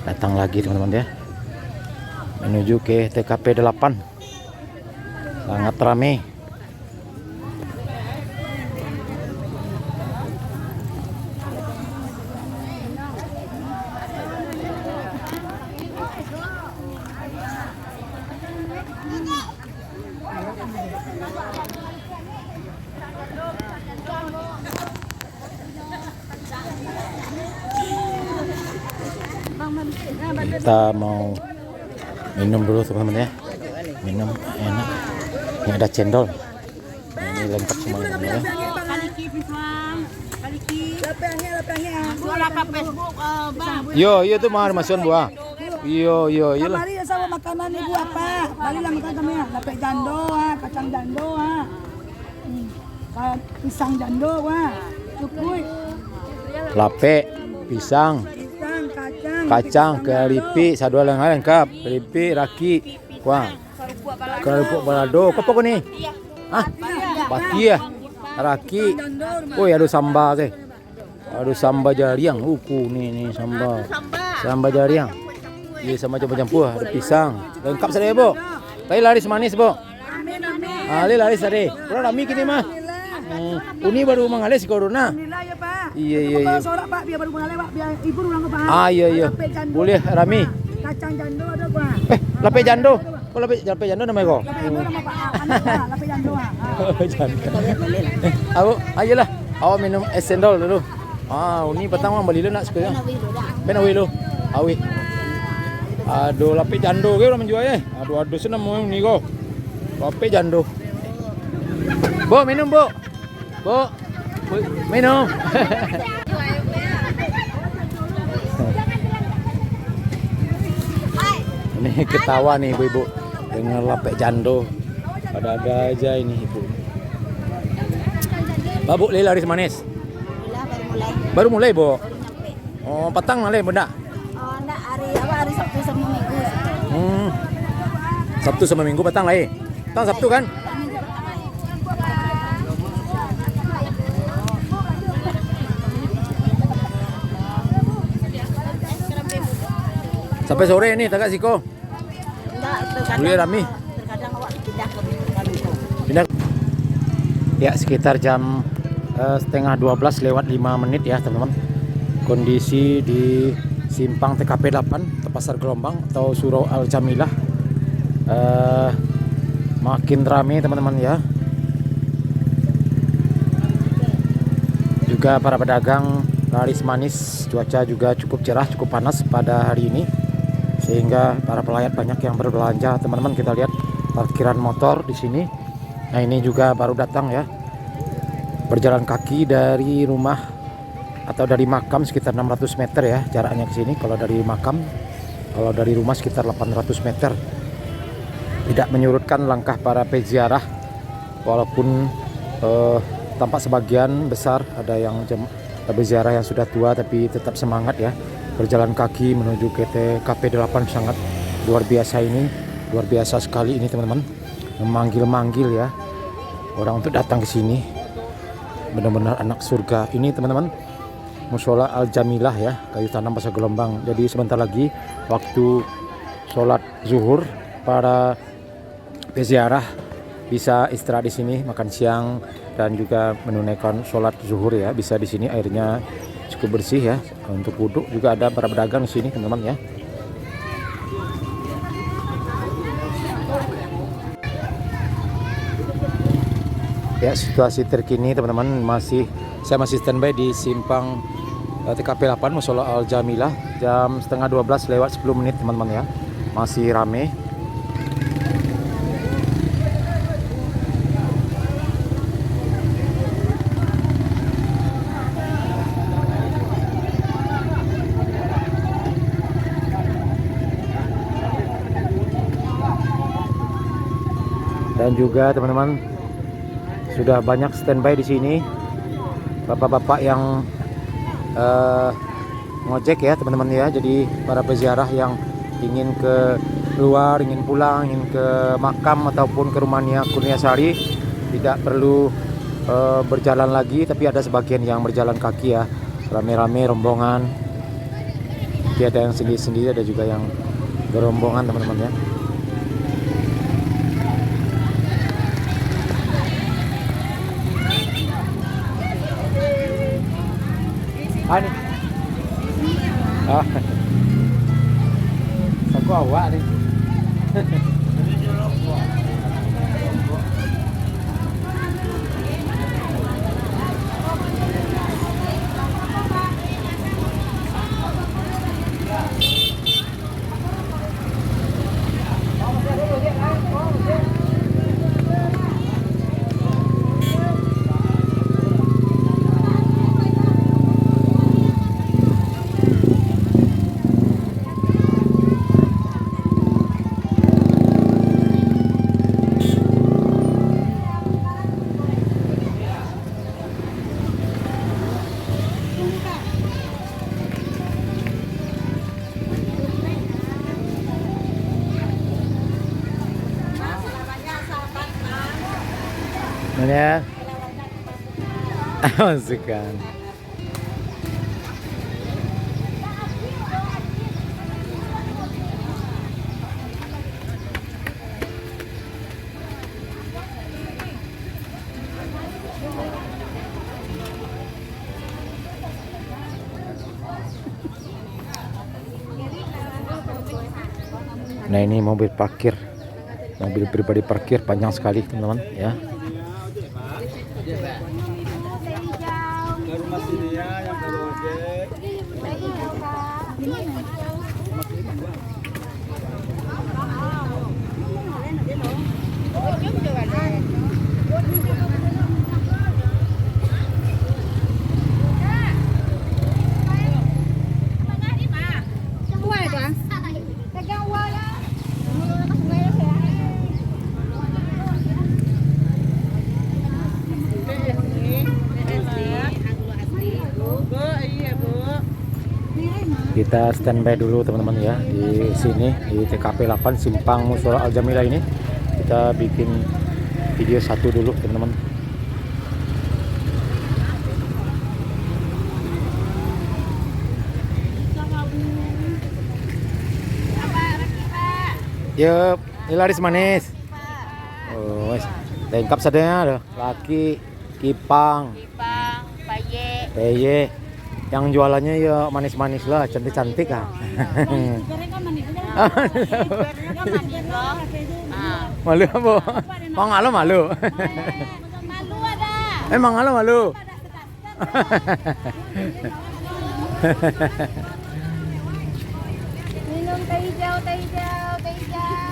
Datang lagi teman-teman ya, menuju ke TKP 8. Sangat ramai. Kita mau minum dulu teman-teman ya, minum enak. Ini ada cendol, ini lengkap semuanya ya. Yo tuh mau masukan buah. Yo lah. Mari sama makanan ibu apa? Mari lah makan kami ya. Lapek jando, kacang jando, pisang jando, cukui. Lape, pisang, kacang, keripik, sadua lengkap, keripik, raki, wah, kerupuk balado, apa kok nih? Ah, batia, raki, oh ya ada sambal teh, ada sambal jariang, nih sambal jariang, iya sama campur, ada pisang, lengkap saja bu, tadi laris manis bu, ali laris tadi, kurang rami kini mah, ini baru mengalis corona. Iya. Sorak Pak, biar baru mengalir Pak, biar ibu ulang ke Pak. Iya. Boleh rami. Kacang jando ada Pak. Lape jando. Kok lape jando namanya kok? Lape jando nama Pak. Lape jando. Ayolah. Awak minum es cendol dulu. Ini petang mah beli nak sekalian. Ben awi lu. Awi. Aduh, lape jando ke orang menjual ya. Aduh senang mau ni kok. Lape jando. Bu, minum, Bu. Minum. Ini ketawa nih ibu-ibu dengan lapek jando. Ada aja ini ibu. Babu laris manis. Baru mulai bu. Oh petang malai bunda. Oh enggak, hari Sabtu sama Minggu. Sabtu sama Minggu petang lah. Petang Sabtu kan? Sampai sore ini tagak siko. Boleh rami. Terkadang awak pindah. Ya sekitar jam setengah 12 lewat 5 menit ya teman-teman. Kondisi di simpang TKP 8 Pasar Gelombang atau Surau Al Jamilah makin ramai teman-teman ya. Juga para pedagang laris manis, cuaca juga cukup cerah, cukup panas pada hari ini. Sehingga para pelayat banyak yang berbelanja teman-teman. Kita lihat parkiran motor di sini. Nah ini juga baru datang ya, berjalan kaki dari rumah atau dari makam sekitar 600 meter ya jaraknya ke sini. Kalau dari makam, kalau dari rumah sekitar 800 meter. Tidak menyurutkan langkah para peziarah, walaupun tampak sebagian besar ada yang peziarah yang sudah tua tapi tetap semangat ya. Berjalan kaki menuju ke TKP 8 sangat luar biasa ini, luar biasa sekali ini teman-teman. Memanggil-manggil ya orang untuk datang ke sini. Benar-benar anak surga ini teman-teman. Mushola Al Jamilah ya, Kayu Tanam Pasar Gelombang. Jadi sebentar lagi waktu sholat zuhur, para peziarah bisa istirahat di sini, makan siang dan juga menunaikan sholat zuhur ya. Bisa di sini, airnya cukup bersih ya. Untuk wudhu juga ada para pedagang di sini teman-teman ya. Ya situasi terkini teman-teman, saya masih standby di simpang TKP 8 Mushola Al Jamilah. Jam setengah 12 lewat 10 menit teman-teman ya. Masih rame. Dan juga teman-teman sudah banyak standby di sini, bapak-bapak yang ngojek ya teman-teman ya. Jadi para peziarah yang ingin keluar, ingin pulang, ingin ke makam ataupun ke rumahnya Kurniasari tidak perlu berjalan lagi, tapi ada sebagian yang berjalan kaki ya, rame-rame rombongan. seperti ada yang sendiri-sendiri, ada juga yang berombongan teman-teman ya. Ini saku awak nih. Ini ya. Masukkan. Nah, ini mobil parkir, mobil pribadi parkir panjang sekali teman-teman ya. Kita standby dulu teman-teman ya di sini di TKP 8 Simpang Mushola Al Jamilah ini. Kita bikin video satu dulu teman-teman. Yup, ini laris manis. Oh, lengkap sadanya ada laki, kipang, peye. Yang jualannya ya manis-manis lah, cantik-cantik ah. Malu apa? Mau ngalo malu. Malu ada. Emang ngalo malu. Minum teh hijau, teh hijau, teh hijau.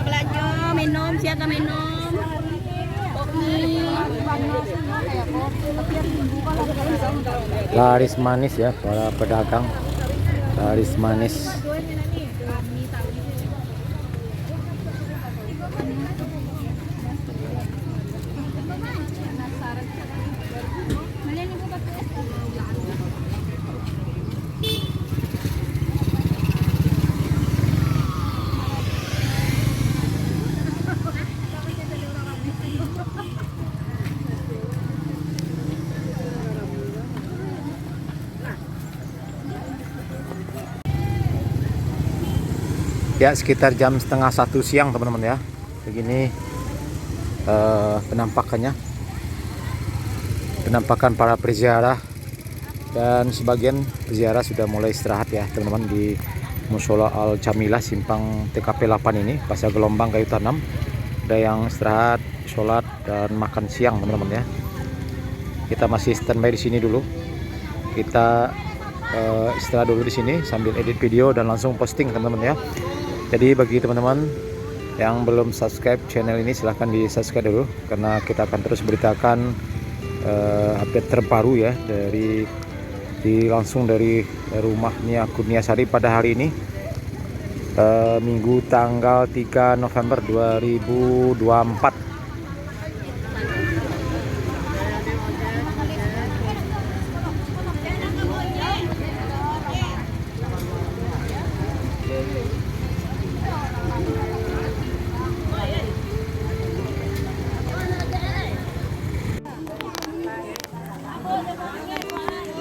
Belanja minum, siapa minum? Kopi. Laris manis ya para pedagang. Laris manis. Ya sekitar jam setengah 1 siang teman-teman ya. Begini penampakan para peziarah, dan sebagian peziarah sudah mulai istirahat ya teman-teman di Mushola Al Jamilah Simpang TKP 8 ini, Pasar Gelombang Kayu Tanam. Ada yang istirahat, sholat dan makan siang teman-teman ya. Kita masih standby di sini dulu. Kita istirahat dulu di sini sambil edit video dan langsung posting teman-teman ya. Jadi bagi teman-teman yang belum subscribe channel ini, silahkan di subscribe dulu, karena kita akan terus beritakan update terbaru ya langsung dari rumah Nia Kurniasari pada hari ini, Minggu tanggal 3 November 2024.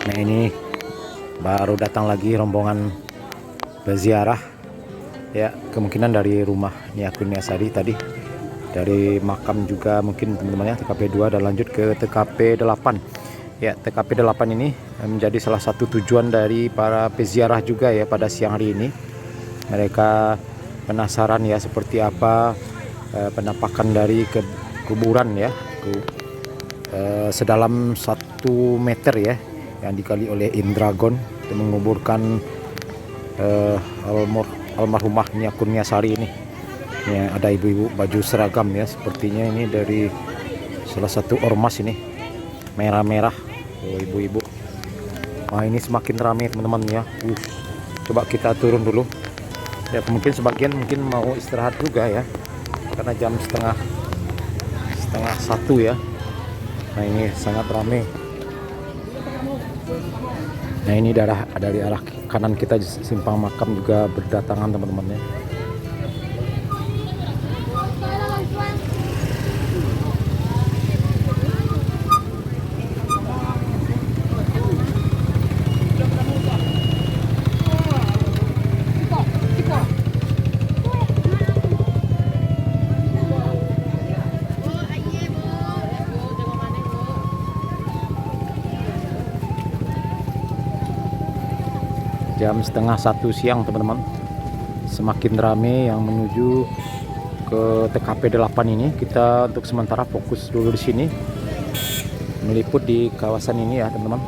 Nah ini baru datang lagi rombongan berziarah ya, kemungkinan dari rumah Nyakun Niasari tadi, dari makam juga mungkin teman-teman ya, TKP 2 dan lanjut ke TKP 8 ya. TKP 8 ini menjadi salah satu tujuan dari para peziarah juga ya pada siang hari ini. Mereka penasaran ya seperti apa penampakan dari kuburan ya, sedalam 1 meter ya, yang dikali oleh Indragon untuk menguburkan almarhumah Nyakun Niasari ini. Ya, ada ibu-ibu baju seragam ya, sepertinya ini dari salah satu ormas ini, merah-merah. Oh, ibu-ibu. Wah, ini semakin ramai teman-teman ya. Coba kita turun dulu. Ya, mungkin sebagian mungkin mau istirahat juga ya, karena jam setengah 1 ya. Nah ini sangat ramai. Nah ini dari arah kanan kita simpang makam juga berdatangan teman-teman ya. Jam setengah 1 siang teman-teman, semakin ramai yang menuju ke TKP 8 ini. Kita untuk sementara fokus dulu di sini, meliput di kawasan ini ya teman-teman.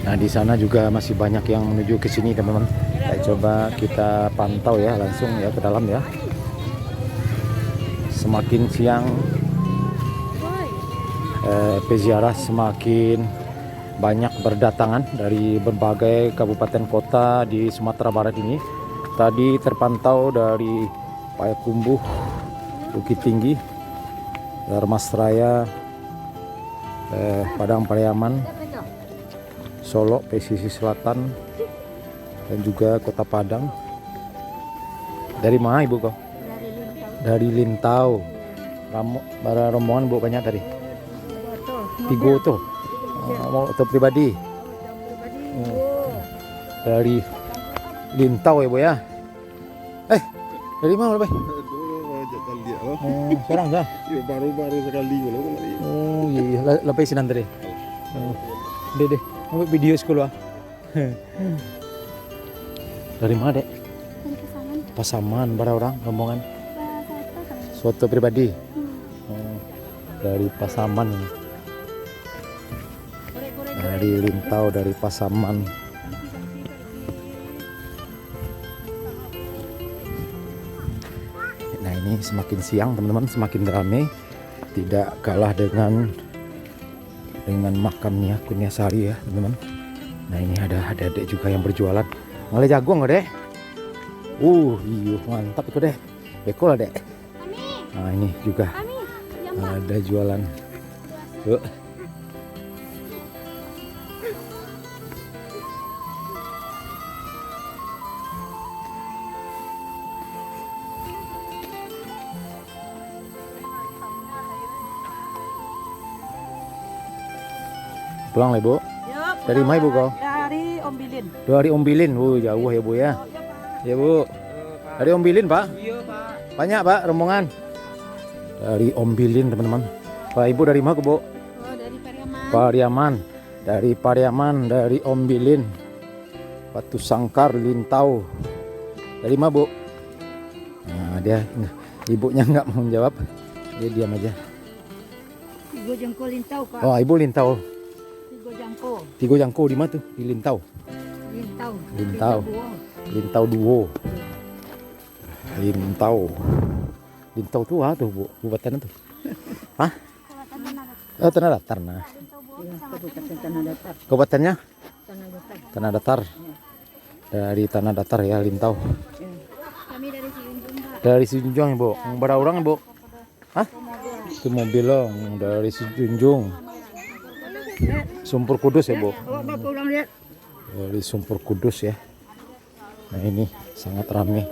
Nah di sana juga masih banyak yang menuju ke sini teman-teman. Coba kita pantau ya langsung ya ke dalam ya. Semakin siang peziarah semakin banyak berdatangan dari berbagai kabupaten kota di Sumatera Barat ini. Tadi terpantau dari Payakumbuh, Bukit Tinggi, Dharmasraya, Padang Pariaman, Solo, pesisir selatan, dan juga Kota Padang. Dari mana ibu kau? Dari Lintau. Para rombongan bu banyak tadi. 3 tuh. Mau auto pribadi. Dari Lintau ya bu ya. Dari mana lebih? Sekarang dah. Baru sekali Oh iya, lebih sinan tadi. Deh. Ambil video sekolah. Dari mana dek? Pasaman, berapa orang rombongan? Soto pribadi. Dari Pasaman. Dari Lintau, dari Pasaman. Nah ini semakin siang teman-teman, semakin ramai. Tidak kalah dengan makam Nyakun Niasari ya teman-teman. Nah ini ada adik juga yang berjualan. Ngale jagung nggak dek? Iya mantap itu deh. Beko lah dek. Nah ini juga ada jualan. Yuk. Pulang lah ibu. Dari mana ibu kau? Dari Ombilin. Dari Ombilin. Jauh ya bu ya. Ya bu. Dari Ombilin pak? Iya pak. Banyak pak rombongan. Dari Ombilin teman-teman. Pak ibu dari mana bu? Dari Pariaman. Pariaman. Dari Pariaman, dari Ombilin, Batu Sangkar, Lintau. Dari mana bu? Nah dia ibunya nggak mau jawab. Dia diam aja. Tigo Jangko Lintau pak. Oh ibu Lintau. Tigo Jangko. Tigo Jangko di mana tuh? Di Lintau. Lintau Duo. Lintau tuh apa tuh bu? Kabupaten tuh? Hah? Oh Tanah Datar nah. Kabupaten Tanah Datar. Kabupatennya? Tanah Datar. Dari Tanah Datar ya, Lintau. Kami dari Sijunjung, Pak. Dari Sijunjung ya, Bu. Berapa orang ya, Bu? Hah? Itu mobil loh, dari Sijunjung. Sumpur Kudus ya, Bu. Bapak pulang lihat. Dari Sumpur Kudus ya. Nah ini sangat ramai.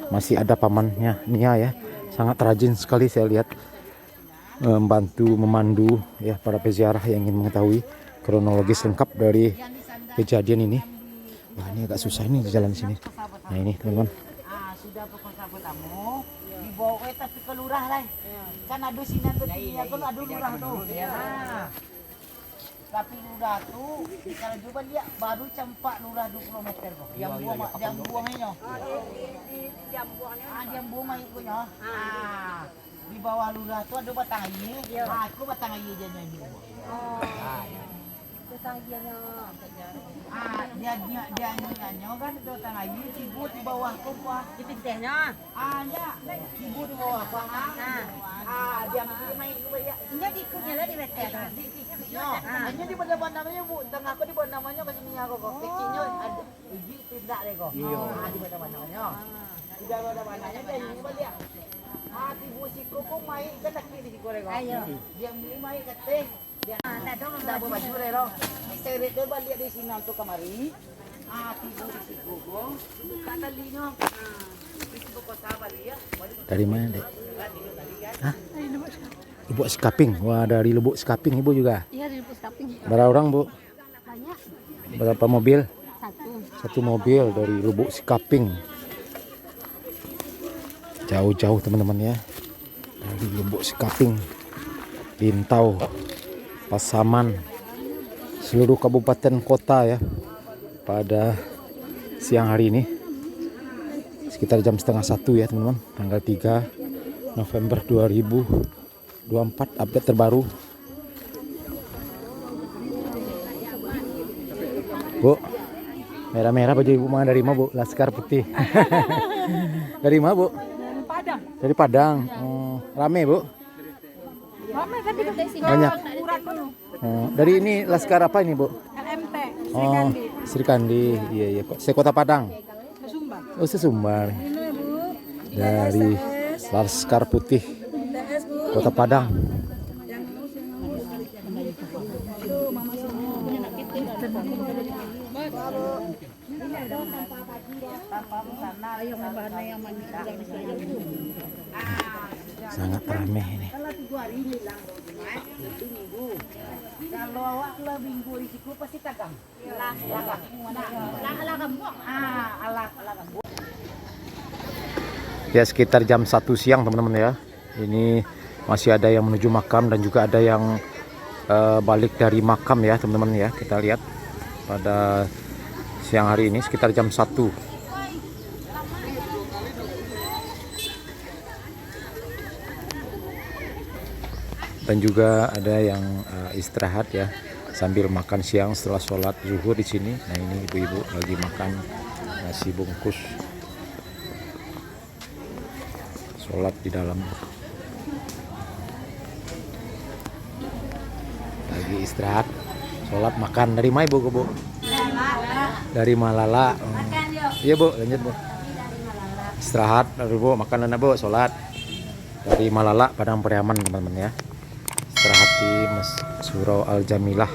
Masih ada pamannya Nia ya. Sangat rajin sekali saya lihat. Membantu, memandu ya para peziarah yang ingin mengetahui kronologis lengkap dari kejadian ini. Wah ini agak susah ini di jalan sini. Nah ini teman-teman. Sudah pokok sabut kamu dibawa tapi ke lurah lah. Kan ada sini tuh ada lurah tuh. Nah, tapi lurah tuh kalau coba lihat baru campak lurah 2 meter kok. Yang buangnya. Yang buang ikutnya. Di bawah lurah tuh ada batang air. Aku batang air aja yang dibuang. Dia kan itu batang air ibu di bawah kuah. Di pintehnya. Ya. Ibu di bawah kuah. Dia naik ke bawah. Nya ikutnya lah di meter. Hanya di bawah namanya Bu. Tengah aku di bawah namanya ke sini aku kok. Kecilnya ada biji tidak deh kok. Di bawah namanya. Di bawah namanya dia ini balik. Ibu siku kok main ke kaki di siku kok. Dia beli main ke teh. Dia dah baju deh loh. Seret dia balik di sini untuk kemari. Ibu di siku kok. Buka talinya. Ibu kok sabar dia. Dari mana, Dek? Hah? Lubuk Sekaping. Wah, dari Lubuk Sekaping Ibu juga. Iya, di Lubuk Sekaping. Berapa orang, Bu? Banyak. Berapa mobil? Satu. 1 mobil dari Lubuk Sekaping. Jauh-jauh teman-teman ya. Dari Lubuk Sekaping, Lintau, Pasaman, seluruh kabupaten kota ya. Pada siang hari ini sekitar jam 12:30 ya teman-teman. Tanggal 3 November 2024, update terbaru. Bu, merah-merah baju Ibu mana dari mana, Bu? Laskar Putih. Dari mana, Bu? Padang. Dari Padang. Rame, Bu? Rame kan di sini. Banyak. Kurang dulu. Dari ini Laskar apa ini, Bu? LMT. Oh, Sri Kandi. Iya, iya. Sekota Padang. Sesumbar. Oh, Sesumbar. Ini Bu. Dari Laskar Putih, Kota Padang. Sangat ramai ini. Kalau awak lah minggu risiko pasti tagang. Ya sekitar jam 1 siang teman-teman ya. Ini masih ada yang menuju makam dan juga ada yang balik dari makam ya teman-teman ya. Kita lihat pada siang hari ini sekitar jam 1. Dan juga ada yang istirahat ya sambil makan siang setelah sholat zuhur di sini. Nah ini ibu-ibu lagi makan nasi bungkus, sholat di dalam, lagi istirahat, sholat makan. Dari mana ibu, Bu? Dari Malala. Iya Bu, lanjut Bu. Istirahat, lalu Bu makan dan Bu sholat dari Malala Padang Pariaman teman-teman ya. Istirahat di Surau Al Jamilah.